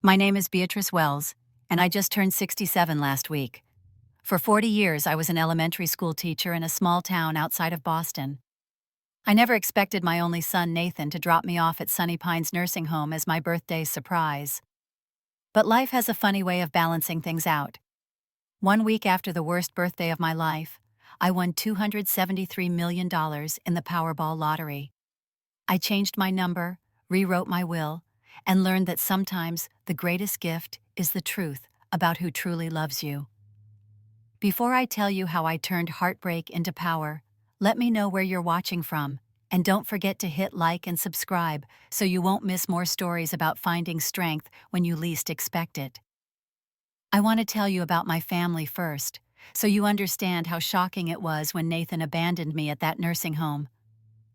My name is Beatrice Wells, and I just turned 67 last week. For 40 years, I was an elementary school teacher in a small town outside of Boston. I never expected my only son, Nathan, to drop me off at Sunny Pines Nursing Home as my birthday surprise. But life has a funny way of balancing things out. 1 week after the worst birthday of my life, I won $273 million in the Powerball lottery. I changed my number, rewrote my will, and learned that sometimes the greatest gift is the truth about who truly loves you. Before I tell you how I turned heartbreak into power, let me know where you're watching from, and don't forget to hit like and subscribe so you won't miss more stories about finding strength when you least expect it. I want to tell you about my family first, so you understand how shocking it was when Nathan abandoned me at that nursing home.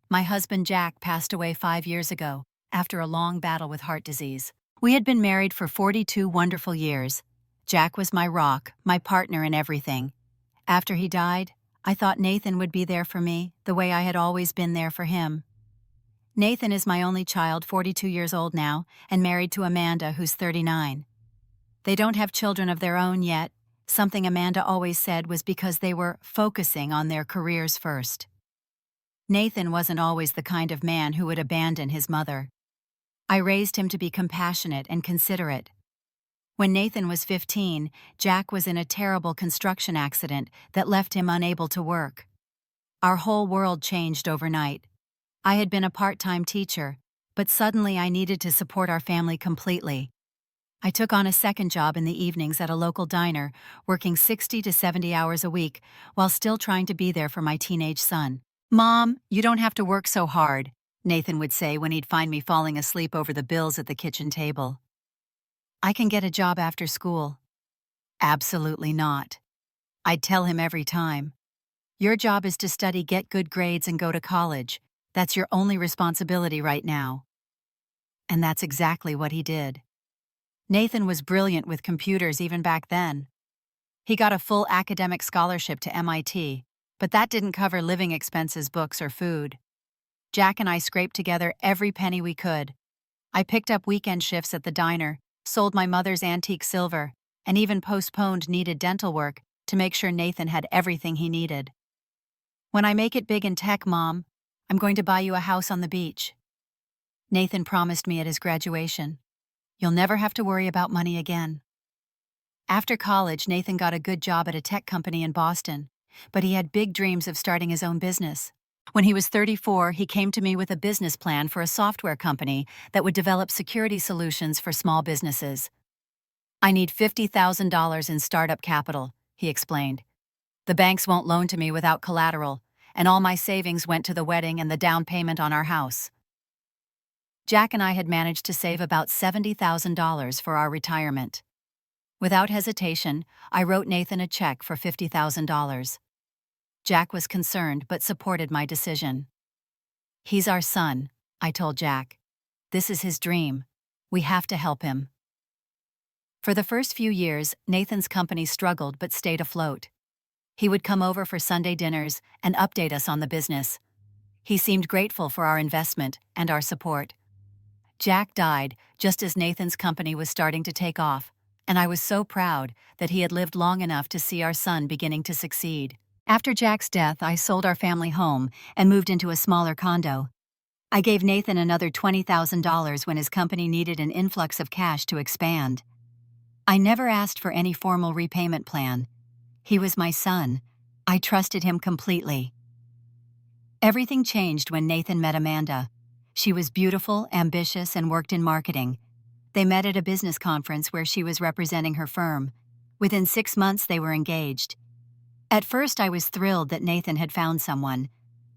My husband Jack passed away 5 years ago, after a long battle with heart disease. We had been married for 42 wonderful years. Jack was my rock, my partner in everything. After he died, I thought Nathan would be there for me, the way I had always been there for him. Nathan is my only child, 42 years old now, and married to Amanda, who's 39. They don't have children of their own yet. Something Amanda always said was because they were focusing on their careers first. Nathan wasn't always the kind of man who would abandon his mother. I raised him to be compassionate and considerate. When Nathan was 15, Jack was in a terrible construction accident that left him unable to work. Our whole world changed overnight. I had been a part-time teacher, but suddenly I needed to support our family completely. I took on a second job in the evenings at a local diner, working 60 to 70 hours a week while still trying to be there for my teenage son. "Mom, you don't have to work so hard," Nathan would say when he'd find me falling asleep over the bills at the kitchen table. "I can get a job after school." "Absolutely not." I'd tell him every time. "Your job is to study, get good grades, and go to college. That's your only responsibility right now." And that's exactly what he did. Nathan was brilliant with computers even back then. He got a full academic scholarship to MIT, but that didn't cover living expenses, books, or food. Jack and I scraped together every penny we could. I picked up weekend shifts at the diner, sold my mother's antique silver, and even postponed needed dental work to make sure Nathan had everything he needed. "When I make it big in tech, Mom, I'm going to buy you a house on the beach," Nathan promised me at his graduation. "You'll never have to worry about money again." After college, Nathan got a good job at a tech company in Boston, but he had big dreams of starting his own business. When he was 34, he came to me with a business plan for a software company that would develop security solutions for small businesses. "I need $50,000 in startup capital," he explained. "The banks won't loan to me without collateral, and all my savings went to the wedding and the down payment on our house." Jack and I had managed to save about $70,000 for our retirement. Without hesitation, I wrote Nathan a check for $50,000. Jack was concerned but supported my decision. "He's our son," I told Jack. "This is his dream. We have to help him." For the first few years, Nathan's company struggled but stayed afloat. He would come over for Sunday dinners and update us on the business. He seemed grateful for our investment and our support. Jack died just as Nathan's company was starting to take off, and I was so proud that he had lived long enough to see our son beginning to succeed. After Jack's death, I sold our family home and moved into a smaller condo. I gave Nathan another $20,000 when his company needed an influx of cash to expand. I never asked for any formal repayment plan. He was my son. I trusted him completely. Everything changed when Nathan met Amanda. She was beautiful, ambitious, and worked in marketing. They met at a business conference where she was representing her firm. Within 6 months, they were engaged. At first, I was thrilled that Nathan had found someone.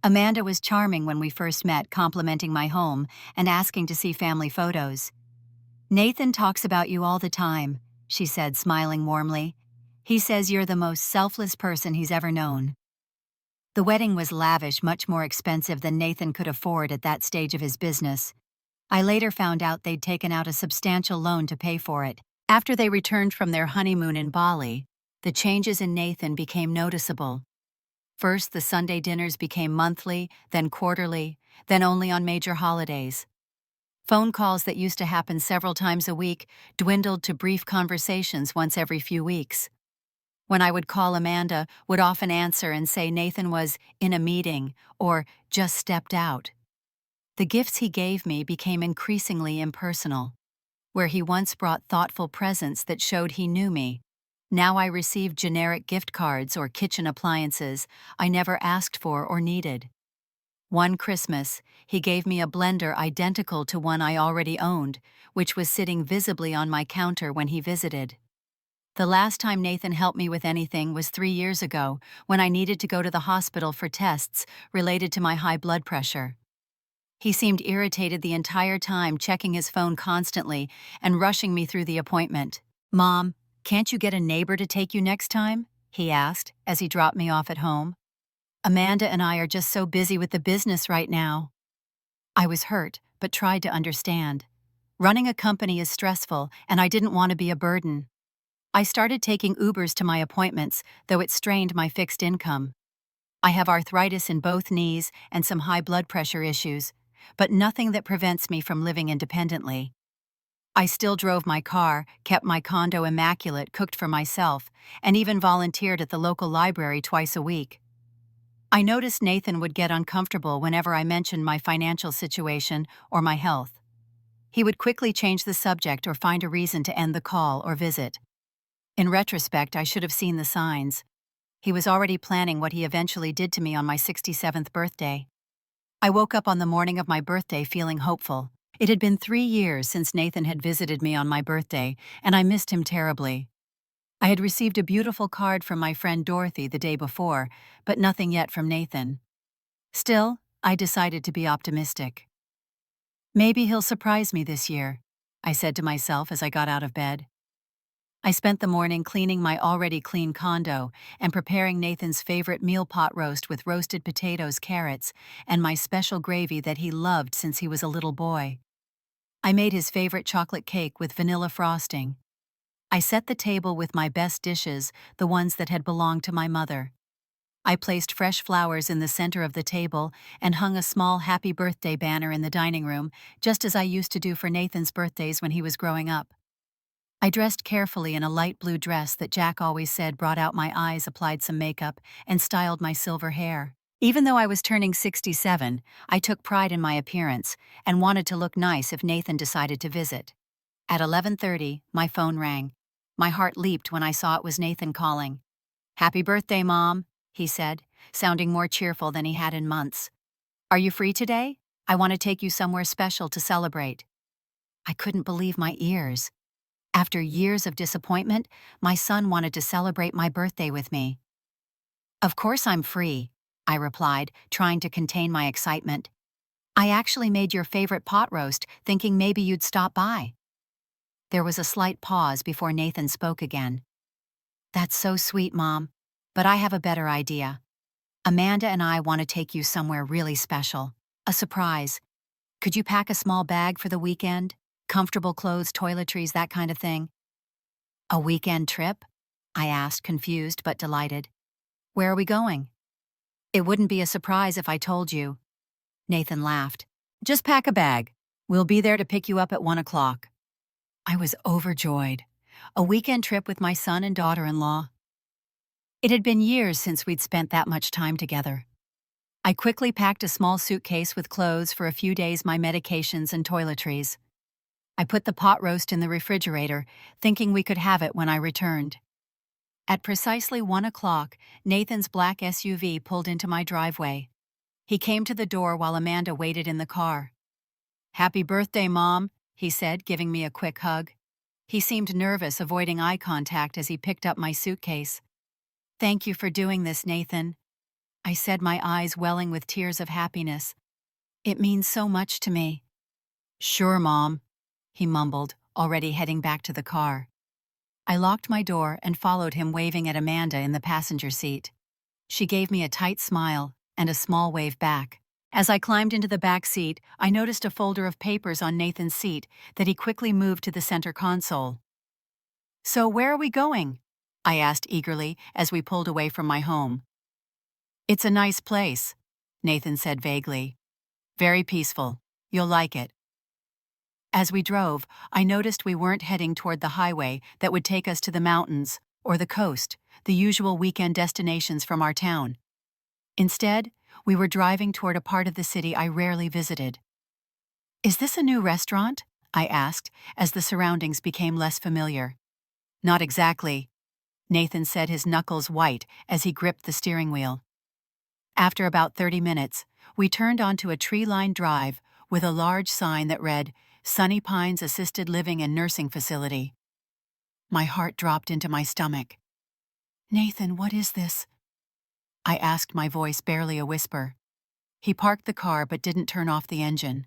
Amanda was charming when we first met, complimenting my home and asking to see family photos. "Nathan talks about you all the time," she said, smiling warmly. "He says you're the most selfless person he's ever known." The wedding was lavish, much more expensive than Nathan could afford at that stage of his business. I later found out they'd taken out a substantial loan to pay for it. After they returned from their honeymoon in Bali, the changes in Nathan became noticeable. First, the Sunday dinners became monthly, then quarterly, then only on major holidays. Phone calls that used to happen several times a week dwindled to brief conversations once every few weeks. When I would call, Amanda would often answer and say Nathan was in a meeting or just stepped out. The gifts he gave me became increasingly impersonal. Where he once brought thoughtful presents that showed he knew me, now I received generic gift cards or kitchen appliances I never asked for or needed. One Christmas, he gave me a blender identical to one I already owned, which was sitting visibly on my counter when he visited. The last time Nathan helped me with anything was 3 years ago, when I needed to go to the hospital for tests related to my high blood pressure. He seemed irritated the entire time, checking his phone constantly and rushing me through the appointment. "Mom, can't you get a neighbor to take you next time?" he asked as he dropped me off at home. "Amanda and I are just so busy with the business right now." I was hurt, but tried to understand. Running a company is stressful, and I didn't want to be a burden. I started taking Ubers to my appointments, though it strained my fixed income. I have arthritis in both knees and some high blood pressure issues, but nothing that prevents me from living independently. I still drove my car, kept my condo immaculate, cooked for myself, and even volunteered at the local library twice a week. I noticed Nathan would get uncomfortable whenever I mentioned my financial situation or my health. He would quickly change the subject or find a reason to end the call or visit. In retrospect, I should have seen the signs. He was already planning what he eventually did to me on my 67th birthday. I woke up on the morning of my birthday feeling hopeful. It had been 3 years since Nathan had visited me on my birthday, and I missed him terribly. I had received a beautiful card from my friend Dorothy the day before, but nothing yet from Nathan. Still, I decided to be optimistic. "Maybe he'll surprise me this year," I said to myself as I got out of bed. I spent the morning cleaning my already clean condo and preparing Nathan's favorite meal pot roast with roasted potatoes, carrots, and my special gravy that he loved since he was a little boy. I made his favorite chocolate cake with vanilla frosting. I set the table with my best dishes, the ones that had belonged to my mother. I placed fresh flowers in the center of the table and hung a small happy birthday banner in the dining room, just as I used to do for Nathan's birthdays when he was growing up. I dressed carefully in a light blue dress that Jack always said brought out my eyes, applied some makeup, and styled my silver hair. Even though I was turning 67, I took pride in my appearance and wanted to look nice if Nathan decided to visit. At 11:30, my phone rang. My heart leaped when I saw it was Nathan calling. "Happy birthday, Mom," he said, sounding more cheerful than he had in months. "Are you free today? I want to take you somewhere special to celebrate." I couldn't believe my ears. After years of disappointment, my son wanted to celebrate my birthday with me. "Of course I'm free," I replied, trying to contain my excitement. "I actually made your favorite pot roast, thinking maybe you'd stop by." There was a slight pause before Nathan spoke again. "That's so sweet, Mom, but I have a better idea. Amanda and I want to take you somewhere really special. A surprise. Could you pack a small bag for the weekend? Comfortable clothes, toiletries, that kind of thing." "A weekend trip?" I asked, confused but delighted. "Where are we going?" "It wouldn't be a surprise if I told you." Nathan laughed. "Just pack a bag. We'll be there to pick you up at 1 o'clock. I was overjoyed. A weekend trip with my son and daughter-in-law. It had been years since we'd spent that much time together. I quickly packed a small suitcase with clothes for a few days, my medications and toiletries. I put the pot roast in the refrigerator, thinking we could have it when I returned. At precisely 1 o'clock, Nathan's black SUV pulled into my driveway. He came to the door while Amanda waited in the car. "Happy birthday, Mom," he said, giving me a quick hug. He seemed nervous, avoiding eye contact as he picked up my suitcase. "Thank you for doing this, Nathan," I said, my eyes welling with tears of happiness. "It means so much to me." "Sure, Mom," he mumbled, already heading back to the car. I locked my door and followed him, waving at Amanda in the passenger seat. She gave me a tight smile and a small wave back. As I climbed into the back seat, I noticed a folder of papers on Nathan's seat that he quickly moved to the center console. "So where are we going?" I asked eagerly as we pulled away from my home. "It's a nice place," Nathan said vaguely. "Very peaceful. You'll like it." As we drove, I noticed we weren't heading toward the highway that would take us to the mountains or the coast, the usual weekend destinations from our town. Instead, we were driving toward a part of the city I rarely visited. "Is this a new restaurant?" I asked, as the surroundings became less familiar. "Not exactly," Nathan said, his knuckles white as he gripped the steering wheel. After about 30 minutes, we turned onto a tree-lined drive with a large sign that read, "Sunny Pines Assisted Living and Nursing Facility." My heart dropped into my stomach. "Nathan, what is this?" I asked, my voice barely a whisper. He parked the car but didn't turn off the engine.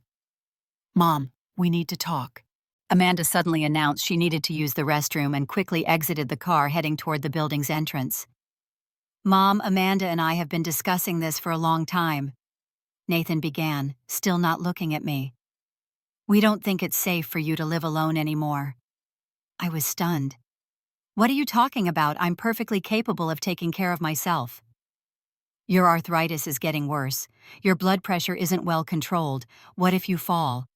"Mom, we need to talk." Amanda suddenly announced she needed to use the restroom and quickly exited the car, heading toward the building's entrance. "Mom, Amanda and I have been discussing this for a long time," Nathan began, still not looking at me. "We don't think it's safe for you to live alone anymore." I was stunned. "What are you talking about? I'm perfectly capable of taking care of myself." "Your arthritis is getting worse. Your blood pressure isn't well controlled. What if you fall?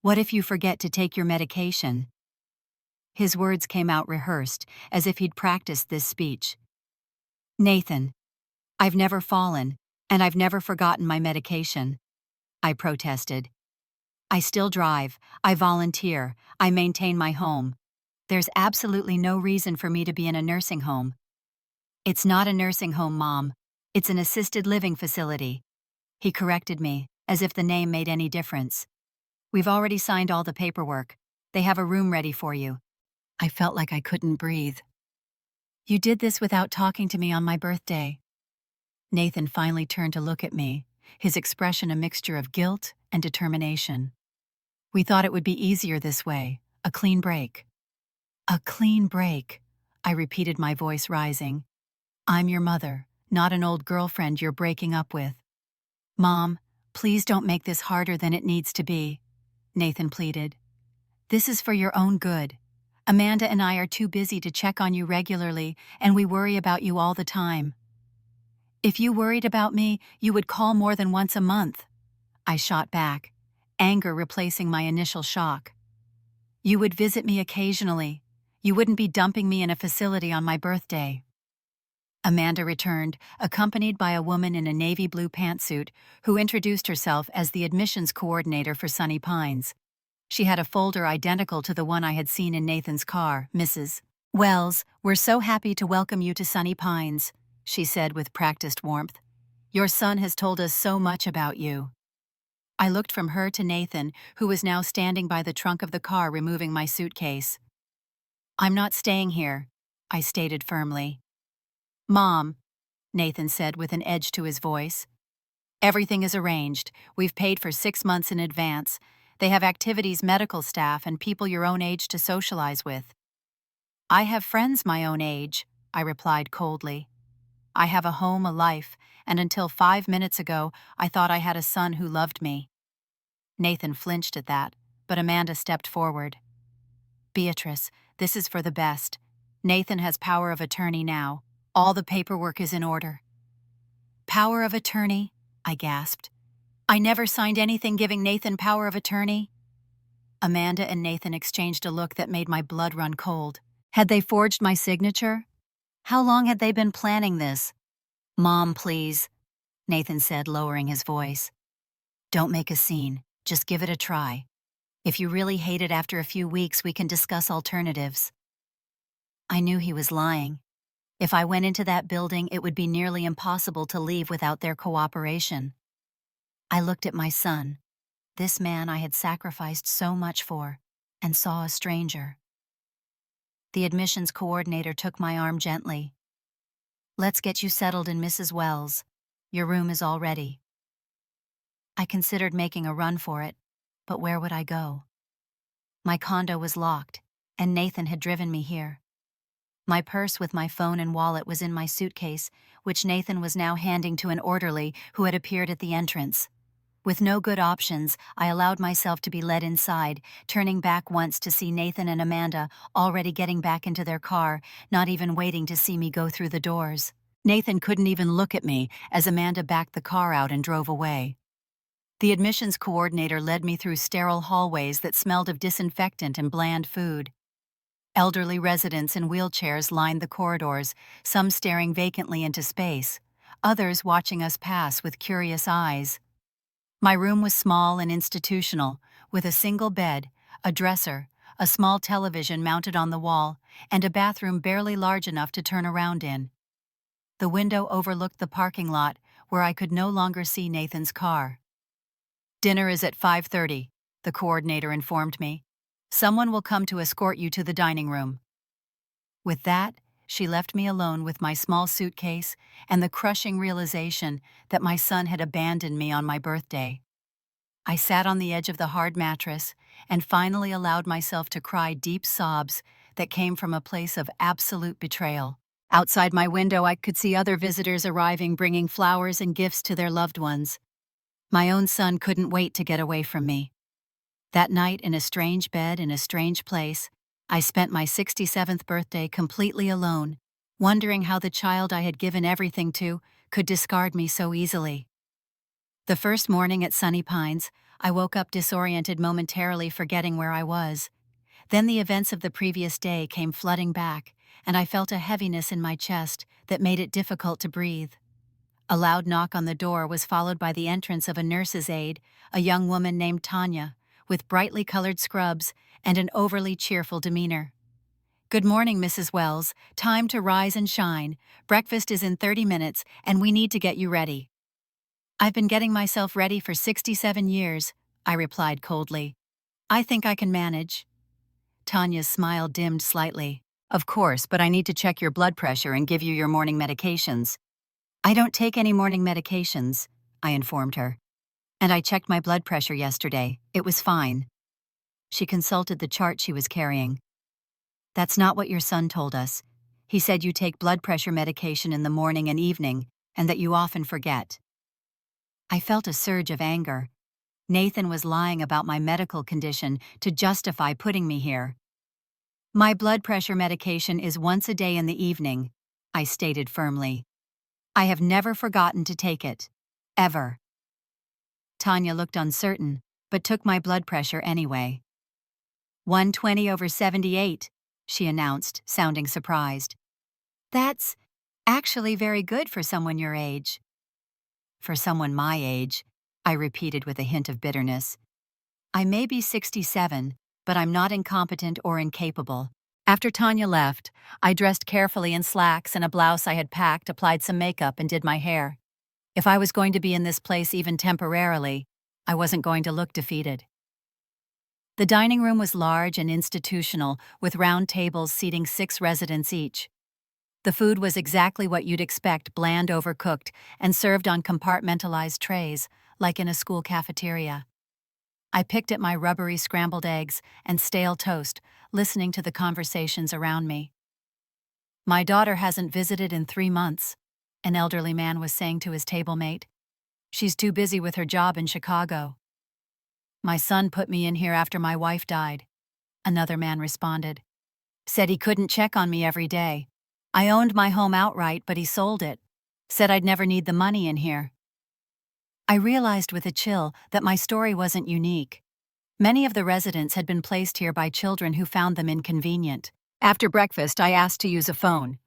What if you forget to take your medication?" His words came out rehearsed, as if he'd practiced this speech. "Nathan, I've never fallen, and I've never forgotten my medication," I protested. "I still drive, I volunteer, I maintain my home. There's absolutely no reason for me to be in a nursing home." "It's not a nursing home, Mom. It's an assisted living facility," he corrected me, as if the name made any difference. "We've already signed all the paperwork. They have a room ready for you." I felt like I couldn't breathe. "You did this without talking to me on my birthday." Nathan finally turned to look at me, his expression a mixture of guilt and determination. "We thought it would be easier this way, a clean break." "A clean break," I repeated, my voice rising. "I'm your mother, not an old girlfriend you're breaking up with." "Mom, please don't make this harder than it needs to be," Nathan pleaded. "This is for your own good. Amanda and I are too busy to check on you regularly, and we worry about you all the time." "If you worried about me, you would call more than once a month," I shot back, anger replacing my initial shock. "You would visit me occasionally. You wouldn't be dumping me in a facility on my birthday." Amanda returned, accompanied by a woman in a navy blue pantsuit who introduced herself as the admissions coordinator for Sunny Pines. She had a folder identical to the one I had seen in Nathan's car. "Mrs. Wells, we're so happy to welcome you to Sunny Pines," she said with practiced warmth. "Your son has told us so much about you." I looked from her to Nathan, who was now standing by the trunk of the car removing my suitcase. "I'm not staying here," I stated firmly. "Mom," Nathan said with an edge to his voice, "everything is arranged. We've paid for 6 months in advance. They have activities, medical staff, and people your own age to socialize with." "I have friends my own age," I replied coldly. "I have a home, a life, and until 5 minutes ago, I thought I had a son who loved me." Nathan flinched at that, but Amanda stepped forward. "Beatrice, this is for the best. Nathan has power of attorney now. All the paperwork is in order." "Power of attorney?" I gasped. "I never signed anything giving Nathan power of attorney." Amanda and Nathan exchanged a look that made my blood run cold. Had they forged my signature? How long had they been planning this? "Mom, please," Nathan said, lowering his voice. "Don't make a scene. Just give it a try. If you really hate it after a few weeks, we can discuss alternatives." I knew he was lying. If I went into that building, it would be nearly impossible to leave without their cooperation. I looked at my son, this man I had sacrificed so much for, and saw a stranger. The admissions coordinator took my arm gently. "Let's get you settled in Mrs. Wells. Your room is all ready." I considered making a run for it, but where would I go? My condo was locked, and Nathan had driven me here. My purse with my phone and wallet was in my suitcase, which Nathan was now handing to an orderly who had appeared at the entrance. With no good options, I allowed myself to be led inside, turning back once to see Nathan and Amanda already getting back into their car, not even waiting to see me go through the doors. Nathan couldn't even look at me as Amanda backed the car out and drove away. The admissions coordinator led me through sterile hallways that smelled of disinfectant and bland food. Elderly residents in wheelchairs lined the corridors, some staring vacantly into space, others watching us pass with curious eyes. My room was small and institutional, with a single bed, a dresser, a small television mounted on the wall, and a bathroom barely large enough to turn around in. The window overlooked the parking lot, where I could no longer see Nathan's car. "Dinner is at 5:30, the coordinator informed me. "Someone will come to escort you to the dining room." With that, she left me alone with my small suitcase and the crushing realization that my son had abandoned me on my birthday. I sat on the edge of the hard mattress and finally allowed myself to cry deep sobs that came from a place of absolute betrayal. Outside my window, I could see other visitors arriving, bringing flowers and gifts to their loved ones. My own son couldn't wait to get away from me. That night, in a strange bed in a strange place, I spent my 67th birthday completely alone, wondering how the child I had given everything to could discard me so easily. The first morning at Sunny Pines, I woke up disoriented, momentarily forgetting where I was. Then the events of the previous day came flooding back, and I felt a heaviness in my chest that made it difficult to breathe. A loud knock on the door was followed by the entrance of a nurse's aide, a young woman named Tanya, with brightly colored scrubs and an overly cheerful demeanor. "Good morning, Mrs. Wells. Time to rise and shine. Breakfast is in 30 minutes, and we need to get you ready." "I've been getting myself ready for 67 years, I replied coldly. "I think I can manage." Tanya's smile dimmed slightly. "Of course, but I need to check your blood pressure and give you your morning medications." "I don't take any morning medications," I informed her. "And I checked my blood pressure yesterday. It was fine." She consulted the chart she was carrying. "That's not what your son told us. He said you take blood pressure medication in the morning and evening, and that you often forget." I felt a surge of anger. Nathan was lying about my medical condition to justify putting me here. "My blood pressure medication is once a day in the evening," I stated firmly. "I have never forgotten to take it. Ever." Tanya looked uncertain, but took my blood pressure anyway. 120/78, she announced, sounding surprised. "That's actually very good for someone your age." "For someone my age," I repeated with a hint of bitterness. "I may be 67, but I'm not incompetent or incapable." After Tanya left, I dressed carefully in slacks and a blouse I had packed, applied some makeup, and did my hair. If I was going to be in this place even temporarily, I wasn't going to look defeated. The dining room was large and institutional, with round tables seating 6 residents each. The food was exactly what you'd expect, bland, overcooked, and served on compartmentalized trays, like in a school cafeteria. I picked at my rubbery scrambled eggs and stale toast, listening to the conversations around me. "My daughter hasn't visited in 3 months, an elderly man was saying to his table mate. "She's too busy with her job in Chicago." "My son put me in here after my wife died," another man responded. "Said he couldn't check on me every day. I owned my home outright, but he sold it. Said I'd never need the money in here." I realized with a chill that my story wasn't unique. Many of the residents had been placed here by children who found them inconvenient. After breakfast, I asked to use a phone.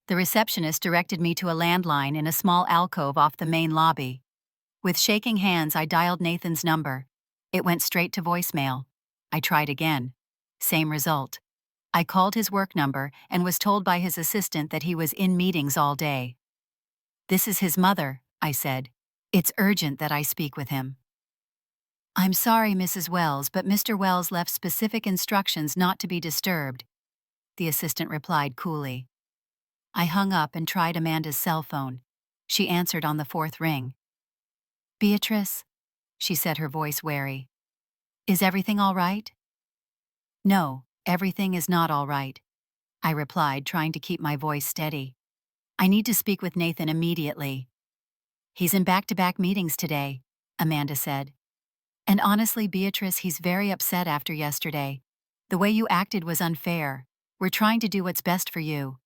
The receptionist directed me to a landline in a small alcove off the main lobby. With shaking hands, I dialed Nathan's number. It went straight to voicemail. I tried again. Same result. I called his work number and was told by his assistant that he was in meetings all day. "This is his mother," I said. "It's urgent that I speak with him." "I'm sorry, Mrs. Wells, but Mr. Wells left specific instructions not to be disturbed," the assistant replied coolly. I hung up and tried Amanda's cell phone. She answered on the 4th ring. "Beatrice," she said, her voice wary. "Is everything all right?" "No, everything is not all right," I replied, trying to keep my voice steady. "I need to speak with Nathan immediately." "He's in back-to-back meetings today," Amanda said. "And honestly, Beatrice, he's very upset after yesterday. The way you acted was unfair. We're trying to do what's best for you."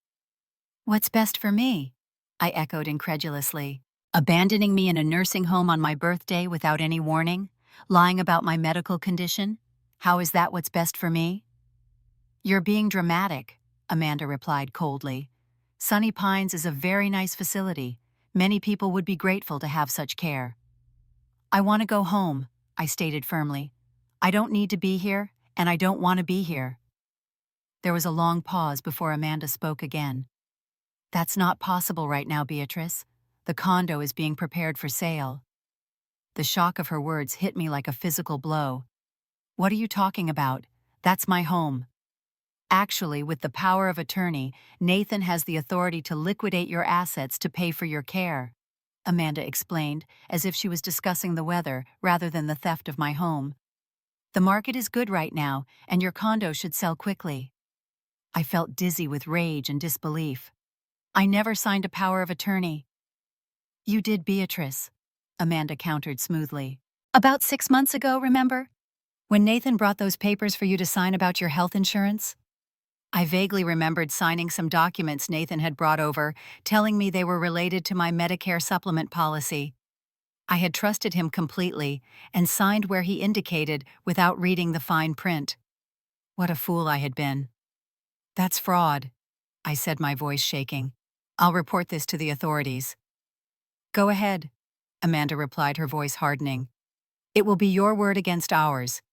"What's best for me?" I echoed incredulously. Abandoning me in a nursing home on my birthday without any warning? Lying about my medical condition? How is that what's best for me? You're being dramatic, Amanda replied coldly. Sunny Pines is a very nice facility. Many people would be grateful to have such care. I want to go home, I stated firmly. I don't need to be here, and I don't want to be here. There was a long pause before Amanda spoke again. That's not possible right now, Beatrice. The condo is being prepared for sale. The shock of her words hit me like a physical blow. What are you talking about? That's my home. Actually, with the power of attorney, Nathan has the authority to liquidate your assets to pay for your care, Amanda explained, as if she was discussing the weather rather than the theft of my home. The market is good right now, and your condo should sell quickly. I felt dizzy with rage and disbelief. I never signed a power of attorney. You did, Beatrice, Amanda countered smoothly. About 6 months ago, remember? When Nathan brought those papers for you to sign about your health insurance? I vaguely remembered signing some documents Nathan had brought over, telling me they were related to my Medicare supplement policy. I had trusted him completely and signed where he indicated without reading the fine print. What a fool I had been. That's fraud, I said, my voice shaking. I'll report this to the authorities. Go ahead, Amanda replied, her voice hardening. It will be your word against ours.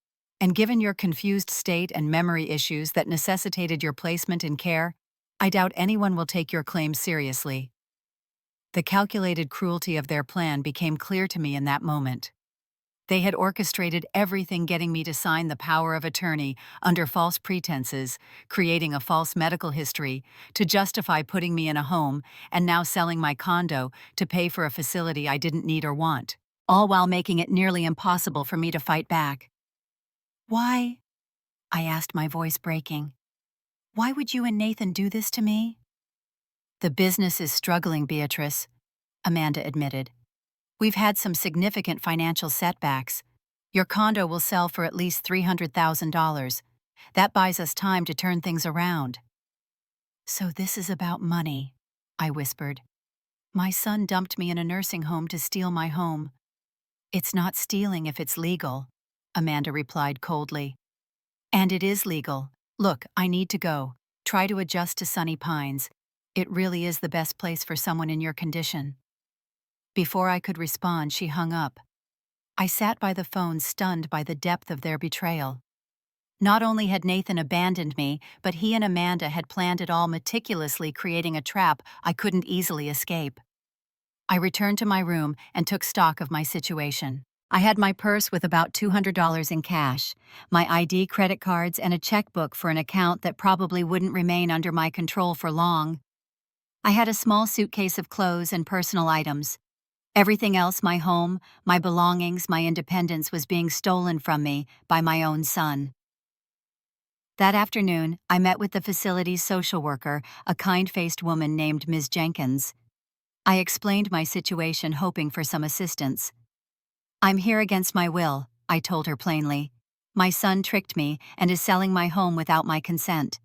And given your confused state and memory issues that necessitated your placement in care, I doubt anyone will take your claim seriously. The calculated cruelty of their plan became clear to me in that moment. They had orchestrated everything, getting me to sign the power of attorney under false pretenses, creating a false medical history to justify putting me in a home, and now selling my condo to pay for a facility I didn't need or want, all while making it nearly impossible for me to fight back. Why? I asked, my voice breaking. Why would you and Nathan do this to me? The business is struggling, Beatrice, Amanda admitted. We've had some significant financial setbacks. Your condo will sell for at least $300,000. That buys us time to turn things around. So this is about money, I whispered. My son dumped me in a nursing home to steal my home. It's not stealing if it's legal, Amanda replied coldly. And it is legal. Look, I need to go. Try to adjust to Sunny Pines. It really is the best place for someone in your condition. Before I could respond, she hung up. I sat by the phone, stunned by the depth of their betrayal. Not only had Nathan abandoned me, but he and Amanda had planned it all meticulously, creating a trap I couldn't easily escape. I returned to my room and took stock of my situation. I had my purse with about $200 in cash, my ID, credit cards, and a checkbook for an account that probably wouldn't remain under my control for long. I had a small suitcase of clothes and personal items. Everything else, my home, my belongings, my independence, was being stolen from me by my own son. That afternoon, I met with the facility's social worker, a kind-faced woman named Ms. Jenkins. I explained my situation, hoping for some assistance. I'm here against my will, I told her plainly. My son tricked me and is selling my home without my consent.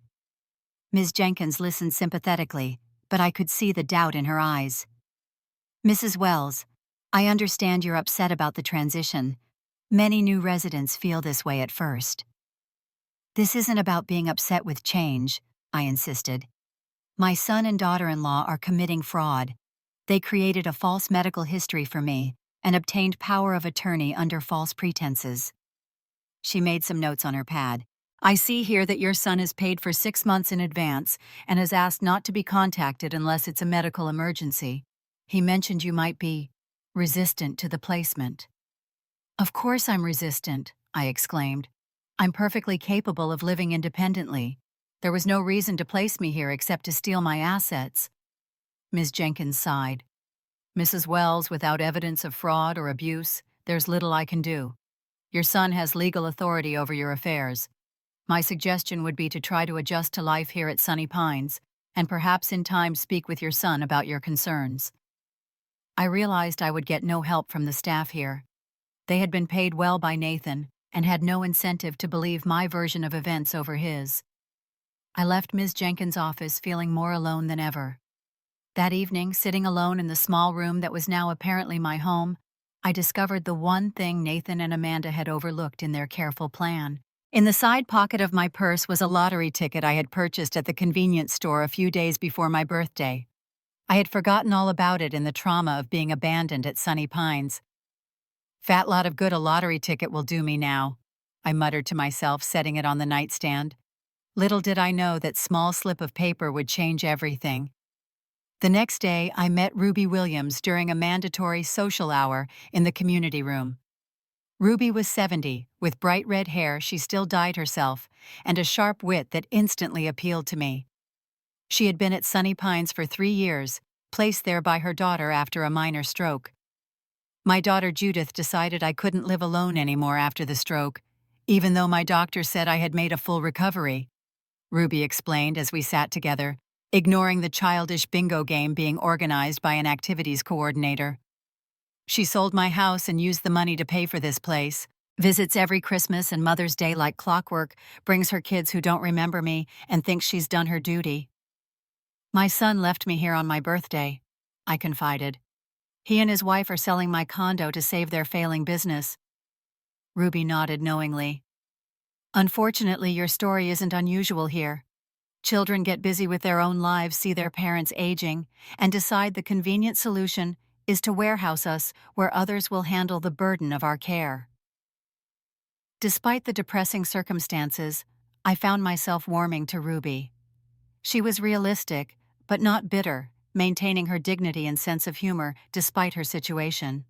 Ms. Jenkins listened sympathetically, but I could see the doubt in her eyes. Mrs. Wells, I understand you're upset about the transition. Many new residents feel this way at first. This isn't about being upset with change, I insisted. My son and daughter-in-law are committing fraud. They created a false medical history for me and obtained power of attorney under false pretenses. She made some notes on her pad. I see here that your son is paid for 6 months in advance and has asked not to be contacted unless it's a medical emergency. He mentioned you might be resistant to the placement. Of course I'm resistant, I exclaimed. I'm perfectly capable of living independently. There was no reason to place me here except to steal my assets. Ms. Jenkins sighed. Mrs. Wells, without evidence of fraud or abuse, there's little I can do. Your son has legal authority over your affairs. My suggestion would be to try to adjust to life here at Sunny Pines, and perhaps in time speak with your son about your concerns. I realized I would get no help from the staff here. They had been paid well by Nathan and had no incentive to believe my version of events over his. I left Ms. Jenkins' office feeling more alone than ever. That evening, sitting alone in the small room that was now apparently my home, I discovered the one thing Nathan and Amanda had overlooked in their careful plan. In the side pocket of my purse was a lottery ticket I had purchased at the convenience store a few days before my birthday. I had forgotten all about it in the trauma of being abandoned at Sunny Pines. Fat lot of good a lottery ticket will do me now, I muttered to myself, setting it on the nightstand. Little did I know that small slip of paper would change everything. The next day, I met Ruby Williams during a mandatory social hour in the community room. Ruby was 70, with bright red hair she still dyed herself, and a sharp wit that instantly appealed to me. She had been at Sunny Pines for 3 years, placed there by her daughter after a minor stroke. My daughter Judith decided I couldn't live alone anymore after the stroke, even though my doctor said I had made a full recovery, Ruby explained as we sat together, ignoring the childish bingo game being organized by an activities coordinator. She sold my house and used the money to pay for this place, visits every Christmas and Mother's Day like clockwork, brings her kids who don't remember me, and thinks she's done her duty. My son left me here on my birthday, I confided. He and his wife are selling my condo to save their failing business. Ruby nodded knowingly. Unfortunately, your story isn't unusual here. Children get busy with their own lives, see their parents aging, and decide the convenient solution is to warehouse us where others will handle the burden of our care. Despite the depressing circumstances, I found myself warming to Ruby. She was realistic, but not bitter, maintaining her dignity and sense of humor despite her situation.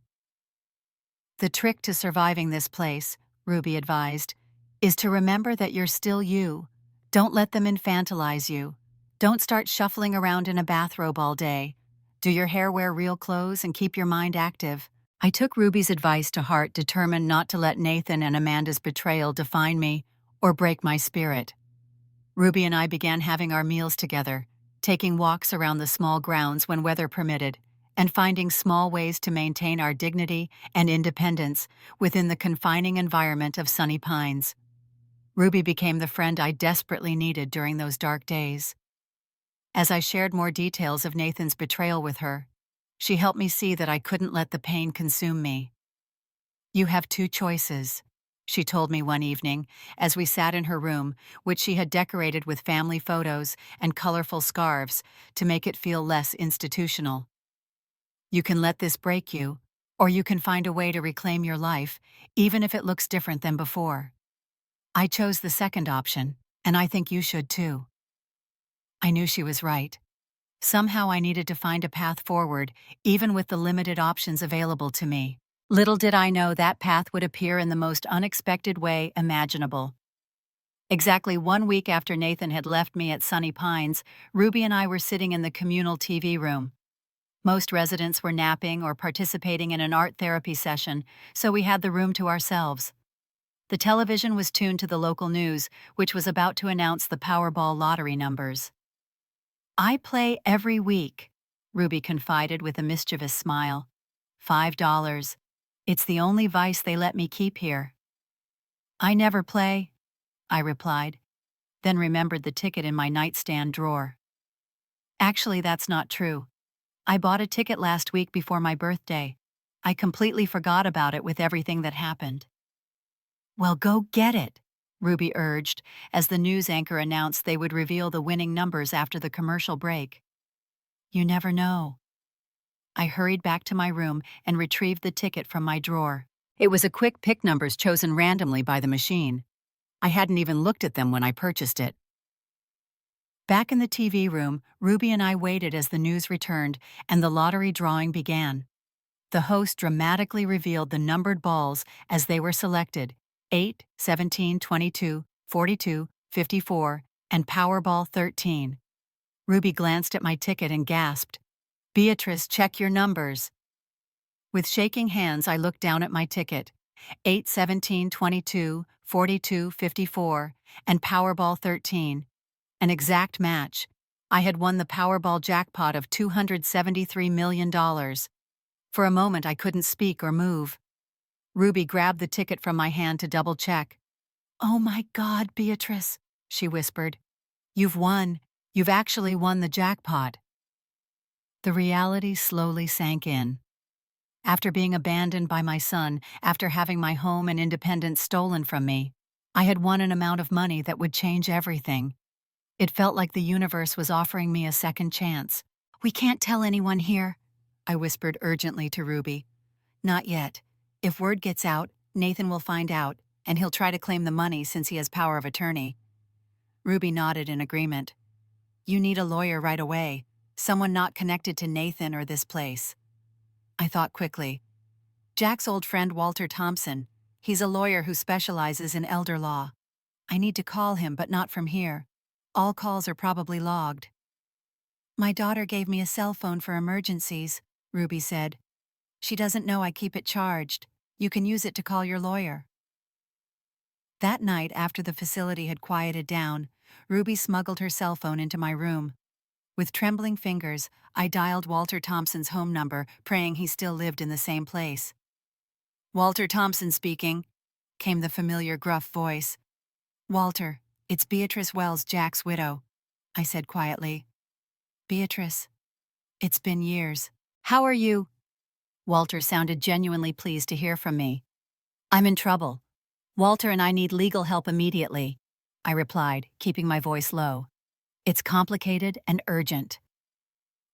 The trick to surviving this place, Ruby advised, is to remember that you're still you. Don't let them infantilize you. Don't start shuffling around in a bathrobe all day. Do your hair wear real clothes and keep your mind active. I took Ruby's advice to heart, determined not to let Nathan and Amanda's betrayal define me or break my spirit. Ruby and I began having our meals together, taking walks around the small grounds when weather permitted, and finding small ways to maintain our dignity and independence within the confining environment of Sunny Pines. Ruby became the friend I desperately needed during those dark days. As I shared more details of Nathan's betrayal with her, she helped me see that I couldn't let the pain consume me. You have 2 choices, she told me one evening as we sat in her room, which she had decorated with family photos and colorful scarves to make it feel less institutional. You can let this break you, or you can find a way to reclaim your life, even if it looks different than before. I chose the second option, and I think you should too. I knew she was right. Somehow I needed to find a path forward, even with the limited options available to me. Little did I know that path would appear in the most unexpected way imaginable. Exactly 1 week after Nathan had left me at Sunny Pines, Ruby and I were sitting in the communal TV room. Most residents were napping or participating in an art therapy session, so we had the room to ourselves. The television was tuned to the local news, which was about to announce the Powerball lottery numbers. I play every week, Ruby confided with a mischievous smile. $5. It's the only vice they let me keep here. I never play, I replied, then remembered the ticket in my nightstand drawer. Actually, that's not true. I bought a ticket last week before my birthday. I completely forgot about it with everything that happened. Well, go get it, Ruby urged, as the news anchor announced they would reveal the winning numbers after the commercial break. You never know. I hurried back to my room and retrieved the ticket from my drawer. It was a quick pick numbers chosen randomly by the machine. I hadn't even looked at them when I purchased it. Back in the TV room, Ruby and I waited as the news returned and the lottery drawing began. The host dramatically revealed the numbered balls as they were selected: 8, 17, 22, 42, 54, and Powerball 13. Ruby glanced at my ticket and gasped, "Beatrice, check your numbers." With shaking hands, I looked down at my ticket: 8, 17, 22, 42, 54, and Powerball 13. An exact match. I had won the Powerball jackpot of $273 million. For a moment, I couldn't speak or move. Ruby grabbed the ticket from my hand to double-check. "Oh my God, Beatrice," she whispered. "You've won. You've actually won the jackpot." The reality slowly sank in. After being abandoned by my son, after having my home and independence stolen from me, I had won an amount of money that would change everything. It felt like the universe was offering me a second chance. "We can't tell anyone here," I whispered urgently to Ruby. "Not yet. If word gets out, Nathan will find out, and he'll try to claim the money since he has power of attorney." Ruby nodded in agreement. "You need a lawyer right away, someone not connected to Nathan or this place." I thought quickly. Jack's old friend Walter Thompson. He's a lawyer who specializes in elder law. I need to call him, but not from here. All calls are probably logged. "My daughter gave me a cell phone for emergencies," Ruby said. "She doesn't know I keep it charged. You can use it to call your lawyer." That night, after the facility had quieted down, Ruby smuggled her cell phone into my room. With trembling fingers, I dialed Walter Thompson's home number, praying he still lived in the same place. "Walter Thompson speaking," came the familiar gruff voice. "Walter, it's Beatrice Wells, Jack's widow," I said quietly. "Beatrice, it's been years. How are you?" Walter sounded genuinely pleased to hear from me. "I'm in trouble. Walter and I need legal help immediately," I replied, keeping my voice low. "It's complicated and urgent."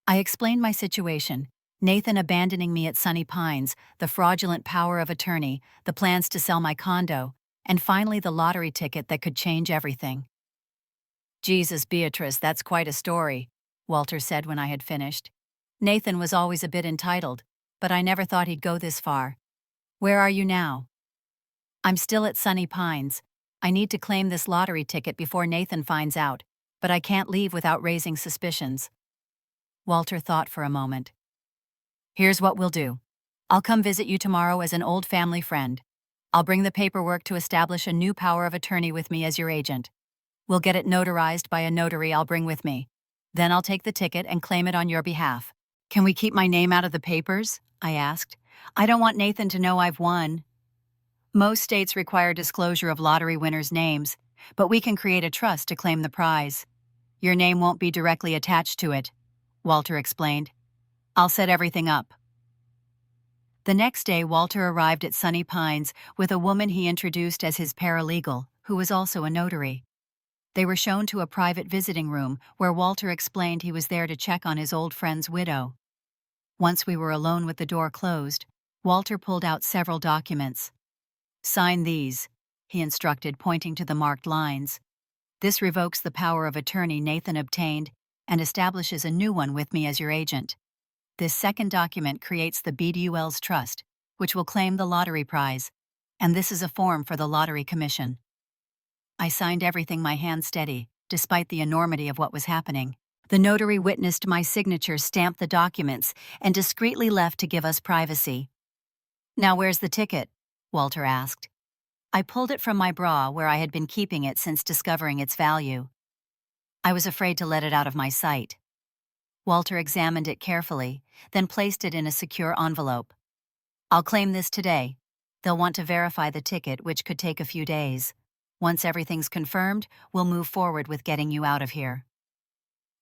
I explained my situation: Nathan abandoning me at Sunny Pines, the fraudulent power of attorney, the plans to sell my condo, and finally the lottery ticket that could change everything. "Jesus, Beatrice, that's quite a story," Walter said when I had finished. "Nathan was always a bit entitled, but I never thought he'd go this far. Where are you now?" "I'm still at Sunny Pines. I need to claim this lottery ticket before Nathan finds out, but I can't leave without raising suspicions." Walter thought for a moment. "Here's what we'll do. I'll come visit you tomorrow as an old family friend. I'll bring the paperwork to establish a new power of attorney with me as your agent. We'll get it notarized by a notary I'll bring with me. Then I'll take the ticket and claim it on your behalf." "Can we keep my name out of the papers?" I asked. "I don't want Nathan to know I've won." "Most states require disclosure of lottery winners' names, but we can create a trust to claim the prize. Your name won't be directly attached to it," Walter explained. "I'll set everything up." The next day, Walter arrived at Sunny Pines with a woman he introduced as his paralegal, who was also a notary. They were shown to a private visiting room where Walter explained he was there to check on his old friend's widow. Once we were alone with the door closed, Walter pulled out several documents. "Sign these," he instructed, pointing to the marked lines. "This revokes the power of attorney Nathan obtained and establishes a new one with me as your agent. This second document creates the BDUL's trust, which will claim the lottery prize, and this is a form for the Lottery Commission." I signed everything, my hand steady, despite the enormity of what was happening. The notary witnessed my signature, stamped the documents, and discreetly left to give us privacy. "Now where's the ticket?" Walter asked. I pulled it from my bra, where I had been keeping it since discovering its value. I was afraid to let it out of my sight. Walter examined it carefully, then placed it in a secure envelope. "I'll claim this today. They'll want to verify the ticket, which could take a few days. Once everything's confirmed, we'll move forward with getting you out of here."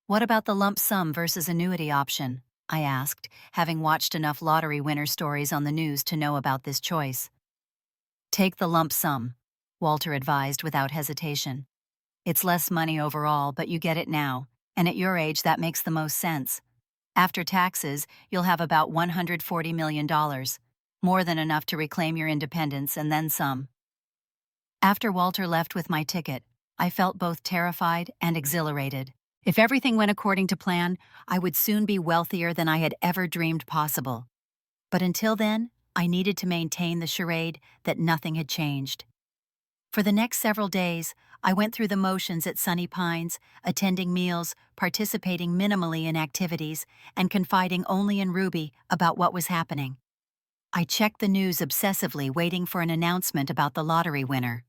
"What about the lump sum versus annuity option?" I asked, having watched enough lottery winner stories on the news to know about this choice. "Take the lump sum," Walter advised without hesitation. "It's less money overall, but you get it now, and at your age that makes the most sense. After taxes, you'll have about $140 million, more than enough to reclaim your independence and then some." After Walter left with my ticket, I felt both terrified and exhilarated. If everything went according to plan, I would soon be wealthier than I had ever dreamed possible. But until then, I needed to maintain the charade that nothing had changed. For the next several days, I went through the motions at Sunny Pines, attending meals, participating minimally in activities, and confiding only in Ruby about what was happening. I checked the news obsessively, waiting for an announcement about the lottery winner.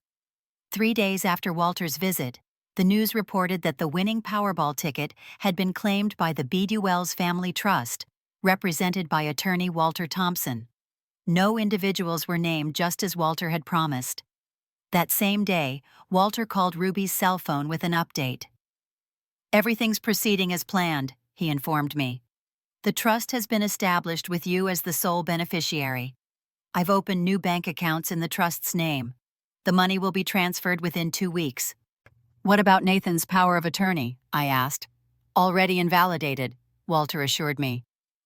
3 days after Walter's visit, the news reported that the winning Powerball ticket had been claimed by the BDUL's Family Trust, represented by attorney Walter Thompson. No individuals were named, just as Walter had promised. That same day, Walter called Ruby's cell phone with an update. "Everything's proceeding as planned," he informed me. The trust has been established with you as the sole beneficiary. I've opened new bank accounts in the trust's name. The money will be transferred within 2 weeks. What about Nathan's power of attorney? I asked. Already invalidated, Walter assured me.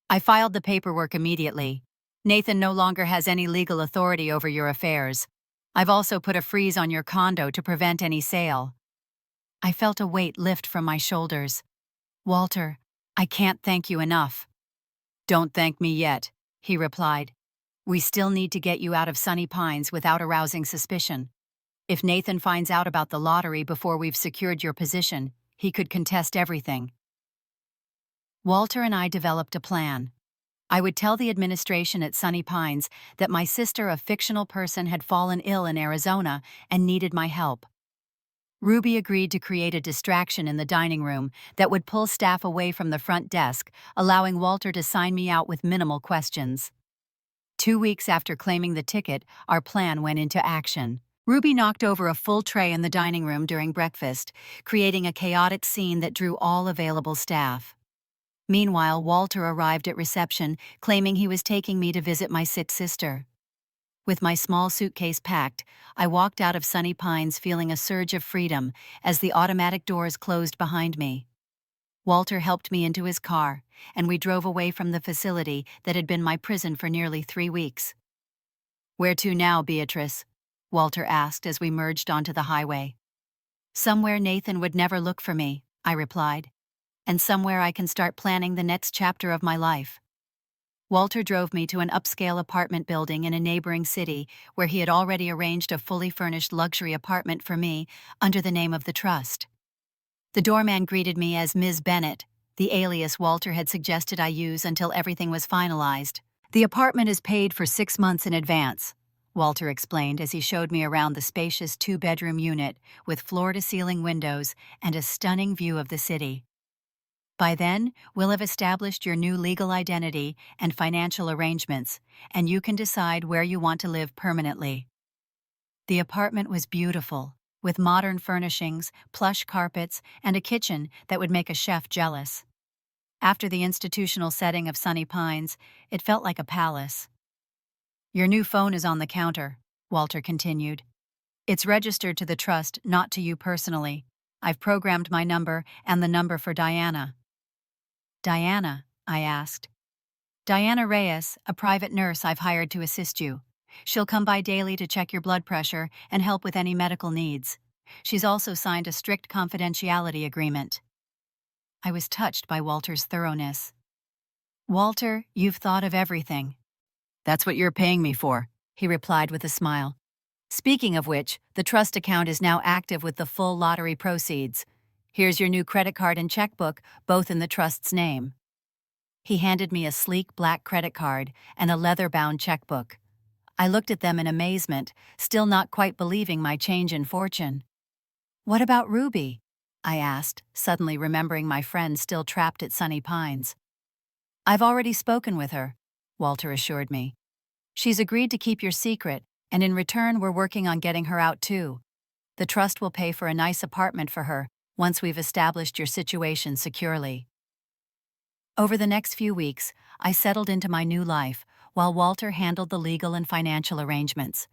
I filed the paperwork immediately. Nathan no longer has any legal authority over your affairs. I've also put a freeze on your condo to prevent any sale. I felt a weight lift from my shoulders. Walter, I can't thank you enough. Don't thank me yet, he replied. We still need to get you out of Sunny Pines without arousing suspicion. If Nathan finds out about the lottery before we've secured your position, he could contest everything. Walter and I developed a plan. I would tell the administration at Sunny Pines that my sister, a fictional person, had fallen ill in Arizona and needed my help. Ruby agreed to create a distraction in the dining room that would pull staff away from the front desk, allowing Walter to sign me out with minimal questions. 2 weeks after claiming the ticket, our plan went into action. Ruby knocked over a full tray in the dining room during breakfast, creating a chaotic scene that drew all available staff. Meanwhile, Walter arrived at reception, claiming he was taking me to visit my sick sister. With my small suitcase packed, I walked out of Sunny Pines feeling a surge of freedom as the automatic doors closed behind me. Walter helped me into his car, and we drove away from the facility that had been my prison for nearly 3 weeks. Where to now, Beatrice? Walter asked as we merged onto the highway. Somewhere Nathan would never look for me, I replied, and somewhere I can start planning the next chapter of my life. Walter drove me to an upscale apartment building in a neighboring city where he had already arranged a fully furnished luxury apartment for me under the name of the trust. The doorman greeted me as Ms. Bennett, the alias Walter had suggested I use until everything was finalized. The apartment is paid for 6 months in advance, Walter explained as he showed me around the spacious 2-bedroom unit with floor-to-ceiling windows and a stunning view of the city. By then, we'll have established your new legal identity and financial arrangements, and you can decide where you want to live permanently. The apartment was beautiful, with modern furnishings, plush carpets, and a kitchen that would make a chef jealous. After the institutional setting of Sunny Pines, it felt like a palace. Your new phone is on the counter, Walter continued. It's registered to the trust, not to you personally. I've programmed my number and the number for Diana. Diana? I asked. Diana Reyes, a private nurse I've hired to assist you. She'll come by daily to check your blood pressure and help with any medical needs. She's also signed a strict confidentiality agreement. I was touched by Walter's thoroughness. Walter, you've thought of everything. That's what you're paying me for, he replied with a smile. Speaking of which, the trust account is now active with the full lottery proceeds. Here's your new credit card and checkbook, both in the trust's name. He handed me a sleek black credit card and a leather-bound checkbook. I looked at them in amazement, still not quite believing my change in fortune. What about Ruby? I asked, suddenly remembering my friend still trapped at Sunny Pines. I've already spoken with her, Walter assured me. She's agreed to keep your secret, and in return we're working on getting her out too. The trust will pay for a nice apartment for her once we've established your situation securely. Over the next few weeks, I settled into my new life, while Walter handled the legal and financial arrangements.